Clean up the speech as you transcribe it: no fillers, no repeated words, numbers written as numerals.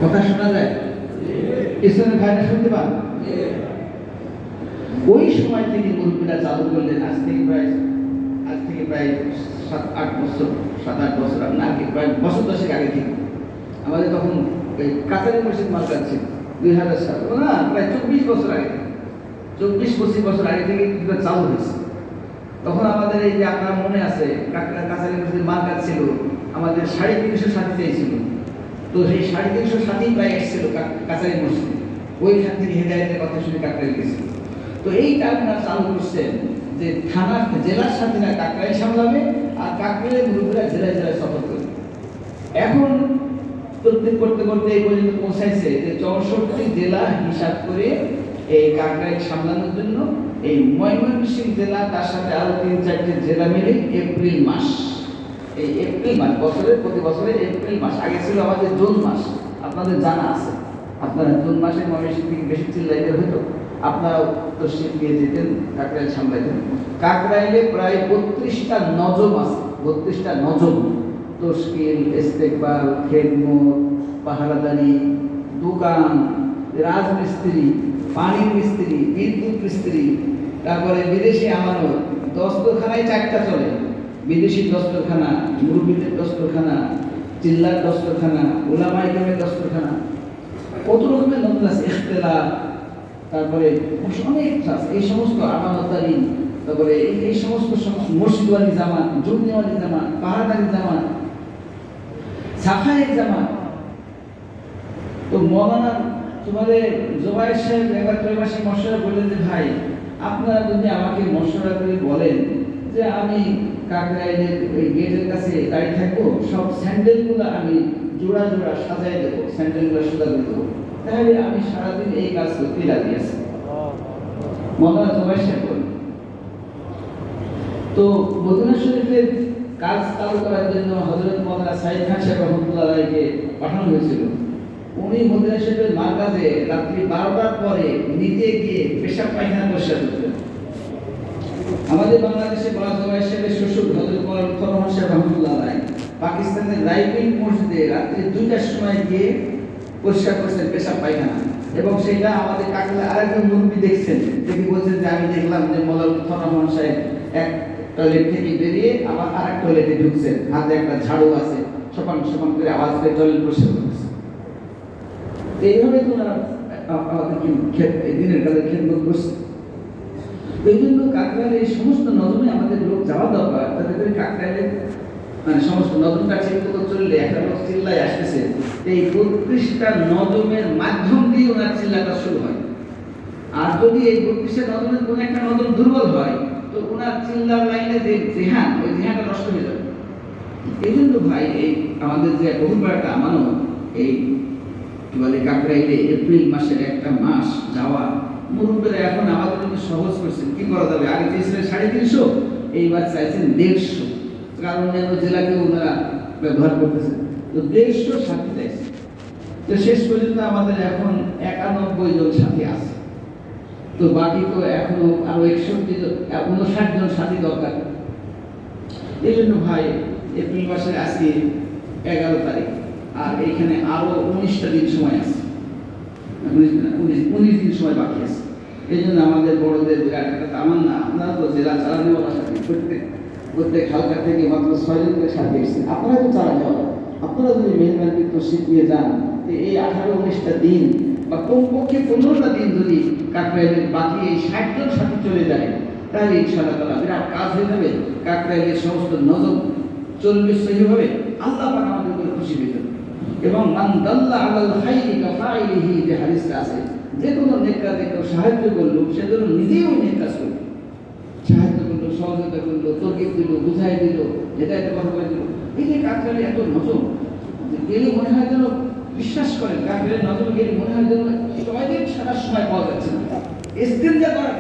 কথা শোনা যায়? ইসলামের ভাইরা শুনতে পান? ওই সময় থেকে মুরব্বীরা চালু করলেন। আজ থেকে প্রায় 7-8 বছর না, প্রায় বছর 10 আগে থেকে। আমাদের তখন এই কাতারি মসজিদ মার্কাজ ছিল 2000 সাল না, প্রায় 24 বছর আগে থেকে, 24-25 বছর আগে থেকে চালু হয়েছে। তখন আমাদের এই যে আপনার মনে আছে কাছারি মসজিদ মার্কাজ ছিল, আমাদের 350 সাথী চাইছিল। তো সেই 350 সাথী প্রায় এসেছিল কাছারি মসজিদ, ওইখান থেকে হেদায়েতের কথা শুনে কাকরাইল গেছিল। তো এই টার্মটা চালু করছেন যে থানার জেলার সাথীরা কাকরাইল সামলাবে আর কাকরাইলের মুরব্বীরা জেলায় জেলায় সফর করবে। এখন করতে করতে এই পর্যন্ত পৌঁছাইছে যে 64 জেলা হিসাব করে এই কাকরাইল সামলানোর জন্য এই ময়মনসিংহ জেলা, তার সাথে আরো 3-4টি জেলা মিলে এপ্রিল মাস, এই এপ্রিল মাস প্রতি বছরের এপ্রিল মাস, আগে ছিল আমাদের জুন মাস। আপনাদের জানা আছে, আপনারা জুন মাসে ময়মনসিংহ থেকে বেশি চিল্লাইতে হতো, আপনারা উত্তর শীত নিয়ে যেতেন, কাকরাইল সামলাইতেন। কাকরাইলে প্রায় 32টা নজম আছে, 32টা নজম, তশকিল, ইস্তেকবাল, খেদমত, পাহারাদারি, দোকান, রাজমিস্ত্রি, পানির মিস্ত্রি, বিদ্যুৎ মিস্ত্রি, তারপরে বিদেশি আমানত, দস্তরখানায় 4টা চলে, বিদেশি দস্তরখানা, মুরব্বীদের দস্তরখানা, চিল্লার দস্তরখানা, উলামা ইকরামের দস্তরখানা, কত রকমের নতুন আছে, ইখতিলাফ, তারপরে অনেক আছে। এই সমস্ত আমানতদারি, তারপরে এই সমস্ত মসজিদওয়ালি জামাত, জুমনিওয়ালি জামাত, পাহাড়াদারি জামাত, সাফায়ের জামাত। তো মৌলানা তোমাদের জোবায়ের সাহেব একবার ত্রৈমাসিক মশলা বললেন যে ভাই, আপনারা যদি আমাকে মশলা করে বলেন যে আমি কাকরাইলের ওই গেটের কাছে দাঁড়িয়ে থাকবো, সব স্যান্ডেলগুলো আমি জোড়া জোড়া সাজাই দেবো, স্যান্ডেলগুলো সোজা করে দেবো, তাহলে আমি সারাদিন এই কাজ করতে লাগিয়ে আছি। মৌলানা জোবায়ের সাহেব বলেন। তো মদিনা শরীফের কাজ চালু করার জন্য হযরত মৌলানা সাইদ খান সাহেব রহমাতুল্লাহ আলাইহিকে পাঠানো হয়েছিল। উনি মদিনা শরীফের মারকাজে রাত্রি 12টার পরে নিজে গিয়ে পেশাব পায়খানা পরিষ্কার করতেন। আমাদের বাংলাদেশে জোবায়ের সাহেবের শ্বশুর হযরত মৌলানা লুৎফর রহমান সাহেব রহমাতুল্লাহ আলাইহি পাকিস্তানের রাইফেল মসজিদে রাত্রি 2টার সময় গিয়ে পরিষ্কার করছেন পেশাব পায়খানা, এবং সেটা আমাদের কাকলে আরেকজন মুরব্বী দেখছেন, দেখি বলছেন যে আমি দেখলাম যে মৌলানা লুৎফর রহমান সাহেব এক টয়লেট থেকে বেরিয়ে আবার আরেক টয়লেটে ঢুকছেন, হাতে একটা ঝাড়ু আছে, সপান সপান করে আওয়াজ করে টয়লেট পরিষ্কার করতেছে। এইভাবে তো আমাদের দিনের কাজে খেদমত করছে। এই জন্য কাকরাইলে এই সমস্ত নজমে আমাদের লোক যাওয়া দরকার, তাদের কাকরাইলে মানে সমস্ত নজমটা ঠিক মতো চললে একটা লোক চিল্লায় আসতেছে, এই 32টা নজমের মাধ্যম দিয়ে ওনার চিল্লাটা শুরু হয়। আর যদি এই 32টা নজমের কোনো একটা নজম দুর্বল হয়, তো ওনার চিল্লার লাইনে যে জেহান, ওই জেহানটা নষ্ট হয়ে যাবে। এই জন্য ভাই এই আমাদের যে বহুবার একটা আমানত, এই কি বলে কাকরাইলে এপ্রিল মাসের একটা মাস যাওয়া, মুরব্বীরা এখন আমাদের জন্য সহজ করছেন। কি করা যাবে? আগে চেয়েছিলেন 350, এইবার চাইছেন 150, কারণ অন্যান্য জেলাকেও ওনারা ব্যবহার করতেছেন। তো 150 সাথী চাইছে। তো শেষ পর্যন্ত আমাদের এখন 91 জন সাথী আছে। তো বাকি তো এখনো আরো 59 জন সাথী দরকার। এই জন্য ভাই এপ্রিল মাসের আজকে 11 তারিখ, আর এখানে আরো 19টা দিন সময় আছে, 19 দিন সময় বাকি আছে। এই জন্য আমাদের বড়দের বিরাট একটা তামান্না, আপনারা তো জেলা চালানোর সাথে প্রত্যেক হালকা থেকে মাত্র 6 জন করে সাথে এসেছেন, আপনারা তো চালাতে হবে। আপনারা যদি মেহরবানি তশরিফ নিয়ে যান, এই 18-19টা দিন বা কমপক্ষে 15টা দিন যদি কাকরাইলের বাকি এই 60 জন সাথী চলে যায়, তাহলে ইনশাআল্লাহ তাআলা বিরাট কাজ হয়ে যাবে। কাকরাইলের সমস্ত নজম চলবে সহিভাবে, আল্লাহ পাক আমাদের উপর খুশি হয়ে যাবে। এবং মান দাল্লা আলাল খাইরি কাফাইলিহি, যে হাদিসটা আছে, যে কোনো নেক কাজে কেউ সাহায্য করলো, সে যেন নিজেই ওই নেক কাজ করবে। সাহায্য করলো, সহযোগিতা করলো, তরকিব দিল, বুঝাই দিল, এটা কথা বলে দিল। এই যে কাকরাইলে এত নজম, গেলে মনে হয় যেন, বিশ্বাস করেন কাকরাইলের নজম গেলে মনে হয় যেন টয়লেট সারা সময় পাওয়া যাচ্ছে না, ইস্তেঞ্জা করার